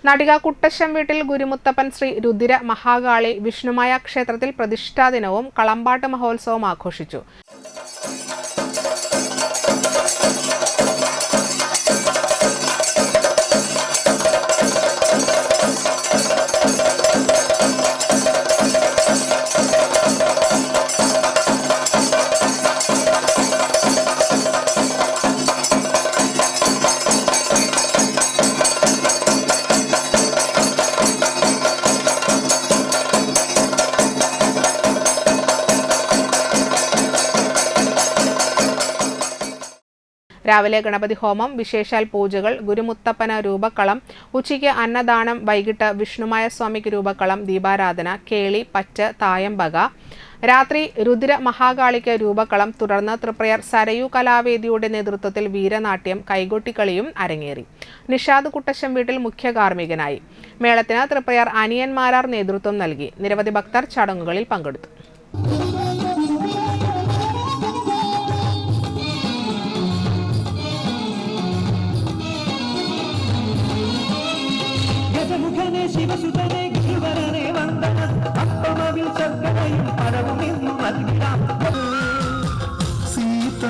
നടിക കുട്ടശ്ശം വീട്ടിൽ ഗുരുമുത്തപ്പൻ ശ്രീ രുദ്ര മഹാകാളി വിഷ്ണുമായ ക്ഷേത്രത്തിൽ പ്രതിഷ്ഠാ ദിനവും കളമ്പാട്ട് മഹോത്സവവും ആഘോഷിച്ചു. രാവിലെ ഗണപതി ഹോമം, വിശേഷാൽ പൂജകൾ, ഗുരുമുത്തപ്പന് രൂപക്കളം, ഉച്ചയ്ക്ക് അന്നദാനം, വൈകിട്ട് വിഷ്ണുമായ സ്വാമിക്ക് രൂപക്കളം, ദീപാരാധന, കേളി, പറ്റ്, തായമ്പക, രാത്രി രുദ്ര മഹാകാളിക്ക് രൂപക്കളം. തുടർന്ന് തൃപ്രയർ സരയു കലാവേദിയുടെ നേതൃത്വത്തിൽ വീരനാട്യം, കൈകൊട്ടിക്കളിയും അരങ്ങേറി. നിഷാദ് കുട്ടശ്ശം വീട്ടിൽ മുഖ്യ കാർമ്മികനായി. മേളത്തിന് തൃപ്രയർ അനിയന്മാരാർ നേതൃത്വം നൽകി. നിരവധി ഭക്തർ ചടങ്ങുകളിൽ പങ്കെടുത്തു. ശിവസുതനെ ഗുരുവരനെ വന്ദനം അപ്പമവിൽ ചക്കരയും പഴവും ഇന്നും നൽകിടാം. സീത